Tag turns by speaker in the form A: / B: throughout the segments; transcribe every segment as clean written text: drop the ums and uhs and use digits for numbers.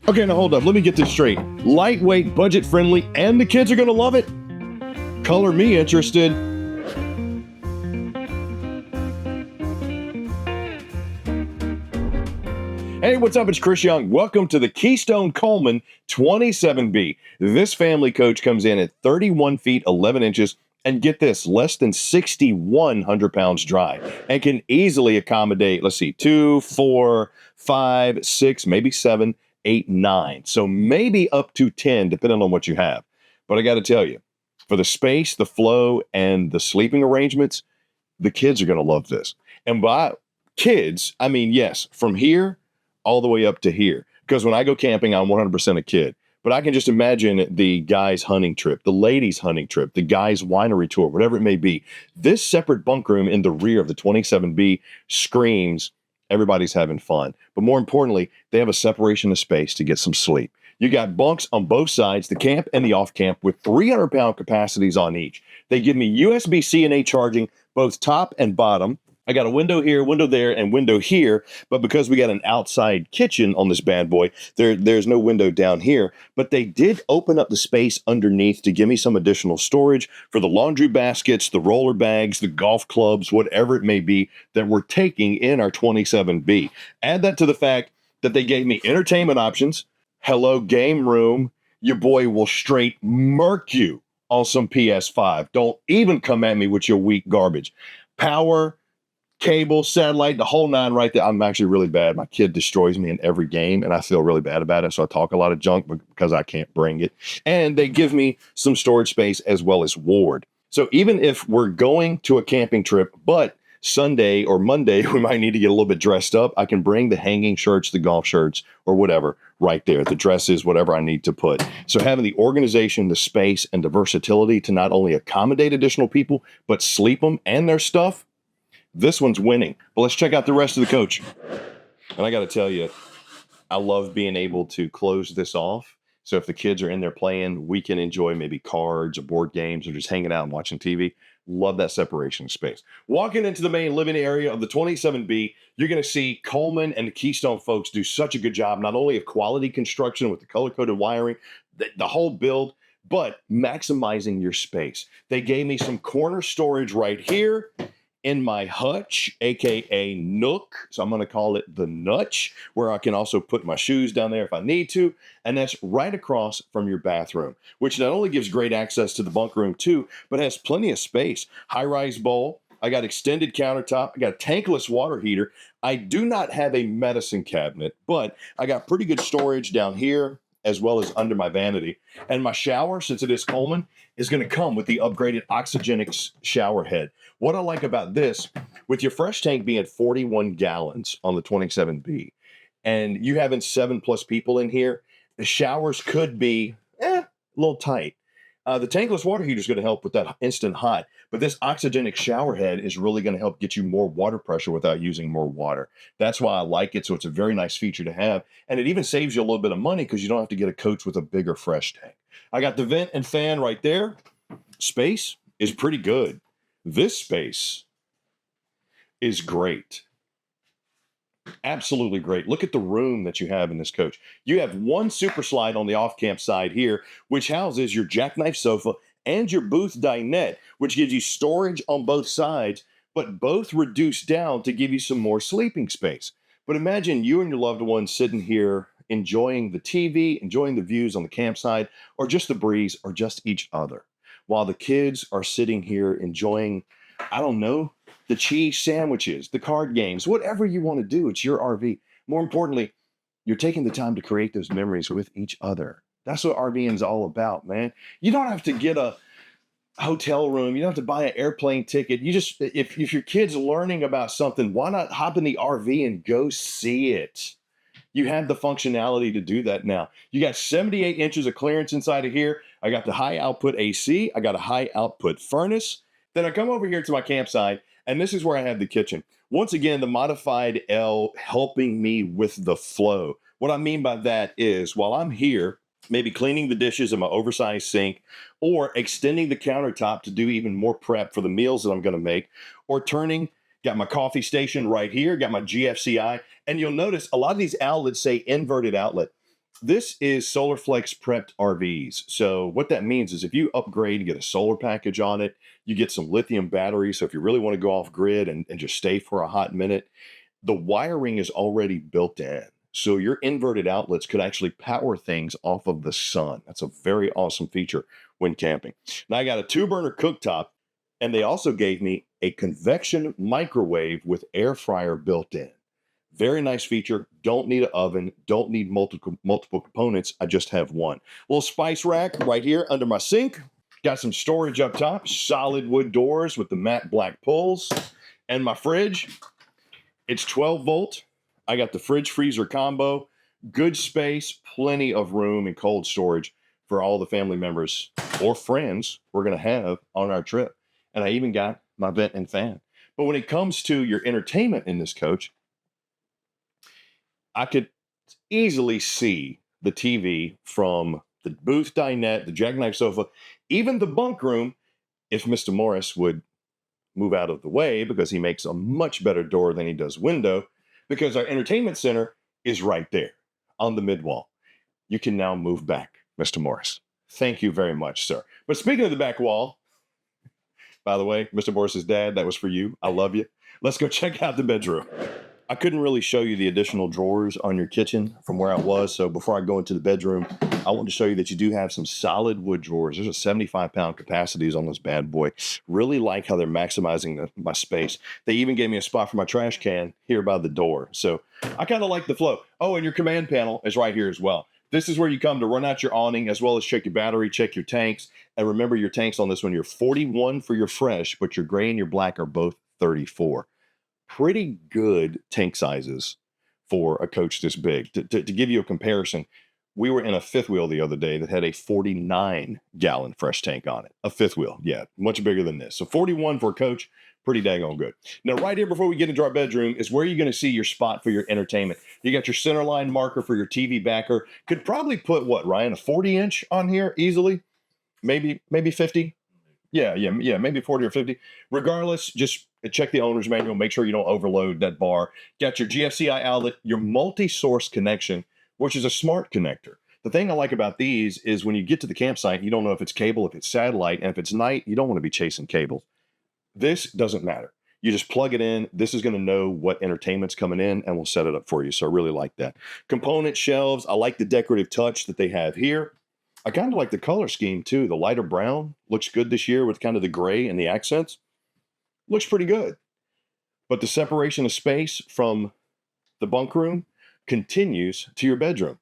A: Okay, now hold up. Let me get this straight. Lightweight, budget friendly, and the kids are going to love it? Color me interested. Hey, what's up? It's Chris Young. Welcome to the Keystone Coleman 27B. This family coach comes in at 31 feet 11 inches and get this, less than 6,100 pounds dry and can easily accommodate, let's see, 2, 4, 5, 6, maybe 7, 8, 9. So maybe up to 10, depending on what you have. But I got to tell you, for the space, the flow, and the sleeping arrangements, the kids are going to love this. And by kids, I mean, yes, from here all the way up to here. Because when I go camping, I'm 100% a kid. But I can just imagine the guy's hunting trip, the ladies' hunting trip, the guy's winery tour, whatever it may be. This separate bunk room in the rear of the 27B screams everybody's having fun. But more importantly, they have a separation of space to get some sleep. You got bunks on both sides, the camp and the off camp, with 300-pound capacities on each. They give me USB-C and A charging, both top and bottom. I got a window here, window there, and window here, but because we got an outside kitchen on this bad boy, there's no window down here. But they did open up the space underneath to give me some additional storage for the laundry baskets, the roller bags, the golf clubs, whatever it may be that we're taking in our 27B. Add that to the fact that they gave me entertainment options. Hello, game room. Your boy will straight murk you on some PS5. Don't even come at me with your weak garbage. Power, cable, satellite, the whole nine right there. I'm actually really bad. My kid destroys me in every game, and I feel really bad about it. So I talk a lot of junk because I can't bring it. And they give me some storage space as well as ward. So even if we're going to a camping trip, but Sunday or Monday, we might need to get a little bit dressed up, I can bring the hanging shirts, the golf shirts, or whatever right there, the dresses, whatever I need to put. So having the organization, the space, and the versatility to not only accommodate additional people, but sleep them and their stuff, this one's winning. But let's check out the rest of the coach. And I got to tell you, I love being able to close this off. So if the kids are in there playing, we can enjoy maybe cards or board games or just hanging out and watching TV. Love that separation space. Walking into the main living area of the 27B, you're going to see Coleman and the Keystone folks do such a good job, not only of quality construction with the color-coded wiring, the whole build, but maximizing your space. They gave me some corner storage right here in my hutch, aka nook. So I'm going to call it the nutch, where I can also put my shoes down there if I need to. And that's right across from your bathroom, which not only gives great access to the bunk room too, but has plenty of space. High-rise bowl. I got extended countertop. I got a tankless water heater. I do not have a medicine cabinet, but I got pretty good storage down here as well as under my vanity. And my shower, since it is Coleman, is going to come with the upgraded Oxygenics shower head. What I like about this, with your fresh tank being 41 gallons on the 27B, and you having 7+ people in here, the showers could be a little tight. The tankless water heater is going to help with that instant hot, but this Oxygenic shower head is really going to help get you more water pressure without using more water. That's why I like it. So it's a very nice feature to have. And it even saves you a little bit of money because you don't have to get a coach with a bigger fresh tank. I got the vent and fan right there. Space is pretty good. This space is great. Absolutely great. Look at the room that you have in this coach. You have one super slide on the off-camp side here, which houses your jackknife sofa and your booth dinette, which gives you storage on both sides, but both reduced down to give you some more sleeping space. But imagine you and your loved one sitting here enjoying the TV, enjoying the views on the campsite, or just the breeze, or just each other, while the kids are sitting here enjoying, I don't know, the cheese sandwiches, the card games, whatever you want to do. It's your RV. More importantly, you're taking the time to create those memories with each other. That's what RVing is all about, man. You don't have to get a hotel room. You don't have to buy an airplane ticket. You just, if your kid's learning about something, why not hop in the RV and go see it? You have the functionality to do that now. You got 78 inches of clearance inside of here. I got the high output AC. I got a high output furnace. Then I come over here to my campsite, and this is where I have the kitchen. Once again, the modified L helping me with the flow. What I mean by that is while I'm here, maybe cleaning the dishes in my oversized sink, or extending the countertop to do even more prep for the meals that I'm going to make, or got my coffee station right here, got my GFCI, and you'll notice a lot of these outlets say inverted outlet. This is SolarFlex prepped RVs. So what that means is if you upgrade, you get a solar package on it, you get some lithium batteries. So if you really want to go off grid and just stay for a hot minute, the wiring is already built in. So your inverted outlets could actually power things off of the sun. That's a very awesome feature when camping. Now I got a 2-burner cooktop, and they also gave me a convection microwave with air fryer built in. Very nice feature. Don't need an oven. Don't need multiple components. I just have one. Little spice rack right here under my sink. Got some storage up top. Solid wood doors with the matte black pulls. And my fridge. It's 12 volt. I got the fridge freezer combo. Good space. Plenty of room and cold storage for all the family members or friends we're going to have on our trip. And I even got my vent and fan. But when it comes to your entertainment in this coach, I could easily see the TV from the booth dinette, the jackknife sofa, even the bunk room, if Mr. Morris would move out of the way, because he makes a much better door than he does window, because our entertainment center is right there on the mid wall. You can now move back, Mr. Morris. Thank you very much, sir. But speaking of the back wall, by the way, Mr. Morris's dad, that was for you. I love you. Let's go check out the bedroom. I couldn't really show you the additional drawers on your kitchen from where I was. So before I go into the bedroom, I want to show you that you do have some solid wood drawers. There's a 75-pound capacities on this bad boy. Really like how they're maximizing my space. They even gave me a spot for my trash can here by the door. So I kind of like the flow. Oh, and your command panel is right here as well. This is where you come to run out your awning, as well as check your battery, check your tanks. And remember, your tanks on this one, you're 41 for your fresh, but your gray and your black are both 34. Pretty good tank sizes for a coach this big. To give you a comparison, we were in a fifth wheel the other day that had a 49-gallon fresh tank on it. A fifth wheel, yeah, much bigger than this. So 41 for a coach, pretty daggone good. Now, right here before we get into our bedroom is where you're going to see your spot for your entertainment. You got your center line marker for your TV backer. Could probably put, what, Ryan, a 40-inch on here easily? Maybe 50? Yeah, maybe 40 or 50. Regardless, just check the owner's manual. Make sure you don't overload that bar. Got your GFCI outlet, your multi-source connection, which is a smart connector. The thing I like about these is when you get to the campsite, you don't know if it's cable, if it's satellite, and if it's night, you don't want to be chasing cables. This doesn't matter. You just plug it in. This is going to know what entertainment's coming in, and we'll set it up for you. So I really like that. Component shelves. I like the decorative touch that they have here. I kind of like the color scheme too. The lighter brown looks good this year with kind of the gray and the accents. Looks pretty good. But the separation of space from the bunk room continues to your bedroom.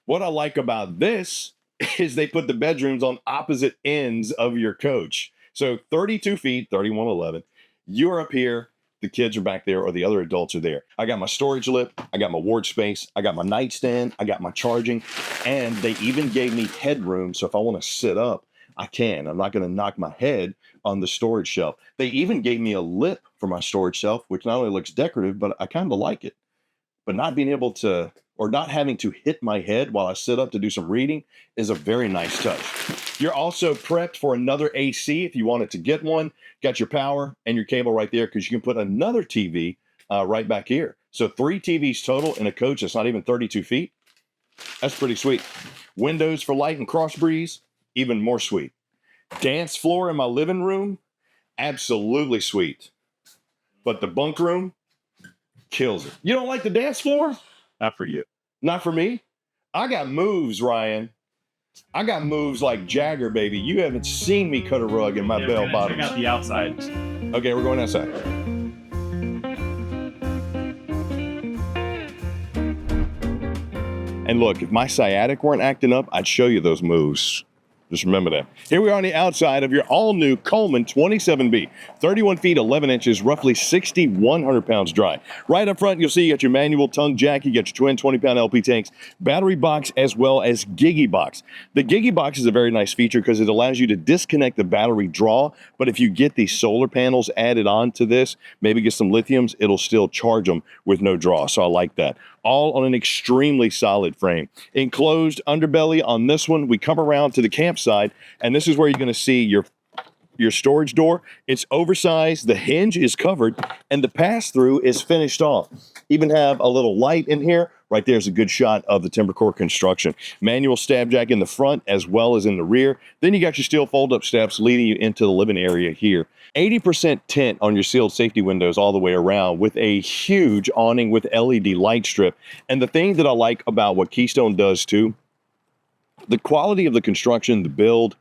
A: What I like about this is they put the bedrooms on opposite ends of your coach. So 32 feet, 3111. You're up here. The kids are back there, or the other adults are there. I got my storage lip, I got my ward space, I got my nightstand, I got my charging, and they even gave me headroom. So if I want to sit up, I can. I'm not going to knock my head on the storage shelf. They even gave me a lip for my storage shelf, which not only looks decorative, but I kind of like it. But not being able to, or not having to hit my head while I sit up to do some reading is a very nice touch. You're also prepped for another AC if you wanted to get one. Got your power and your cable right there, because you can put another TV right back here. So 3 TVs total in a coach that's not even 32 feet. That's pretty sweet. Windows for light and cross breeze, even more sweet. Dance floor in my living room, absolutely sweet. But the bunk room kills it. You don't like the dance floor?
B: Not for you.
A: Not for me. I got moves, Ryan. I got moves like Jagger, baby. You haven't seen me cut a rug in my bell bottoms.
B: Check out the outside.
A: Okay, we're going outside. And look, if my sciatic weren't acting up, I'd show you those moves. Just remember that. Here we are on the outside of your all-new Coleman 27B. 31 feet, 11 inches, roughly 6,100 pounds dry. Right up front, you'll see you got your manual tongue jack. You got your twin 20-pound LP tanks, battery box, as well as Gigi box. The Gigi box is a very nice feature because it allows you to disconnect the battery draw. But if you get these solar panels added on to this, maybe get some lithiums, it'll still charge them with no draw. So I like that. All on an extremely solid frame. Enclosed underbelly on this one. We come around to the campsite, and this is where you're going to see your storage door. It's oversized, the hinge is covered, and the pass-through is finished off. Even have a little light in here. Right Right there's a good shot of the timber core construction. Manual stab jack in the front as well as in the rear. Then you got your steel fold-up steps leading you into the living area here. 80% tint on your sealed safety windows all the way around with a huge awning with LED light strip. And the thing that I like about what Keystone does too, the quality of the construction, the build,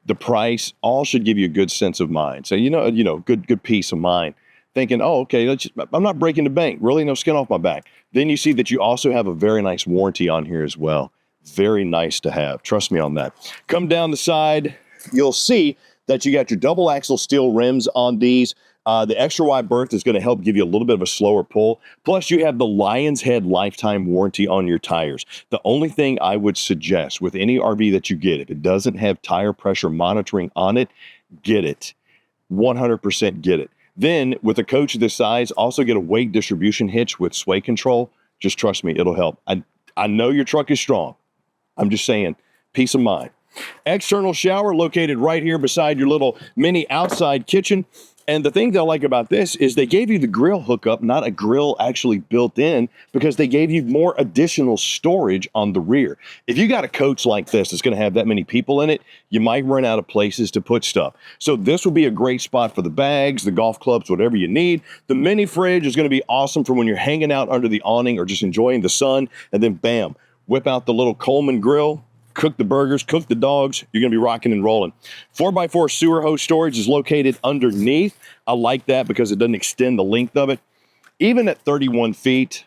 A: the price, all should give you a good sense of mind. So, good peace of mind. Thinking, oh, okay, I'm not breaking the bank. Really, no skin off my back. Then you see that you also have a very nice warranty on here as well. Very nice to have. Trust me on that. Come down the side, you'll see that you got your double axle steel rims on these. The extra wide berth is going to help give you a little bit of a slower pull. Plus, you have the Lion's Head lifetime warranty on your tires. The only thing I would suggest with any RV that you get, if it doesn't have tire pressure monitoring on it, get it. 100% get it. Then, with a coach this size, also get a weight distribution hitch with sway control. Just trust me, it'll help. I know your truck is strong. I'm just saying, peace of mind. External shower located right here beside your little mini outside kitchen. And the thing that I like about this is they gave you the grill hookup, not a grill actually built in, because they gave you more additional storage on the rear. If you got a coach like this that's going to have that many people in it, you might run out of places to put stuff. So this will be a great spot for the bags, the golf clubs, whatever you need. The mini fridge is going to be awesome for when you're hanging out under the awning or just enjoying the sun. And then bam, whip out the little Coleman grill, cook the burgers, cook the dogs. You're going to be rocking and rolling. 4x4 sewer hose storage is located underneath. I like that because it doesn't extend the length of it. Even at 31 feet,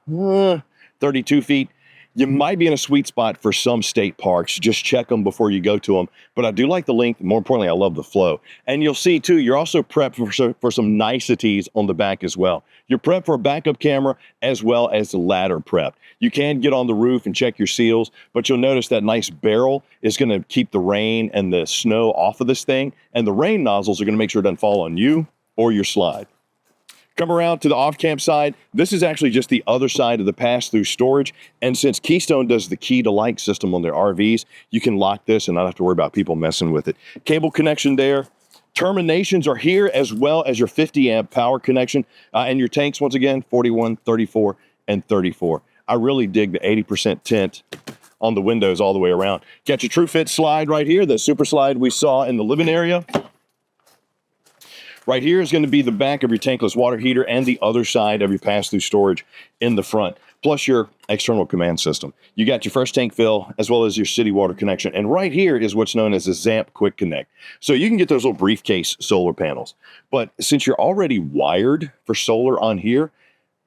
A: 32 feet, you might be in a sweet spot for some state parks. Just check them before you go to them. But I do like the length. More importantly, I love the flow. And you'll see, too, you're also prepped for some niceties on the back as well. You're prepped for a backup camera as well as the ladder prep. You can get on the roof and check your seals, but you'll notice that nice barrel is going to keep the rain and the snow off of this thing. And the rain nozzles are going to make sure it doesn't fall on you or your slide. Come around to the off-camp side. This is actually just the other side of the pass-through storage. And since Keystone does the key-to-like system on their RVs, you can lock this and not have to worry about people messing with it. Cable connection there. Terminations are here as well as your 50-amp power connection. And your tanks, once again, 41, 34, and 34. I really dig the 80% tint on the windows all the way around. Got your TrueFit slide right here, the super slide we saw in the living area. Right here is going to be the back of your tankless water heater and the other side of your pass-through storage in the front, plus your external command system. You got your first tank fill as well as your city water connection. And right here is what's known as a ZAMP Quick Connect. So you can get those little briefcase solar panels. But since you're already wired for solar on here,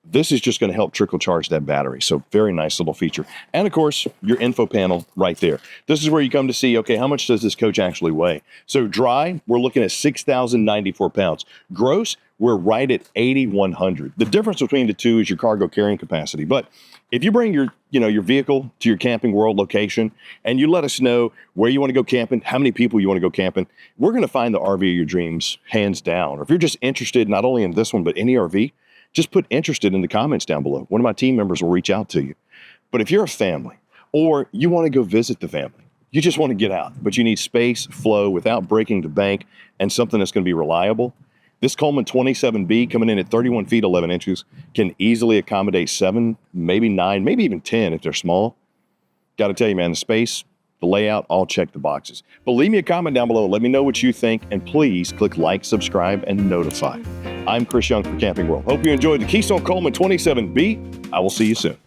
A: this is just going to help trickle charge that battery. So very nice little feature. And of course, your info panel right there. This is where you come to see, okay, how much does this coach actually weigh? So dry, we're looking at 6,094 pounds. Gross, we're right at 8,100. The difference between the two is your cargo carrying capacity. But if you bring your vehicle to your Camping World location and you let us know where you want to go camping, how many people you want to go camping, we're going to find the RV of your dreams, hands down. Or if you're just interested not only in this one, but any RV, just put interested in the comments down below. One of my team members will reach out to you. But if you're a family or you want to go visit the family, you just want to get out, but you need space, flow without breaking the bank and something that's going to be reliable, this Coleman 27B coming in at 31 feet, 11 inches can easily accommodate 7, maybe 9, maybe even 10 if they're small. Got to tell you, man, the space, the layout, all check the boxes. But leave me a comment down below. Let me know what you think. And please click like, subscribe, and notify. I'm Chris Young for Camping World. Hope you enjoyed the Keystone Coleman 27B. I will see you soon.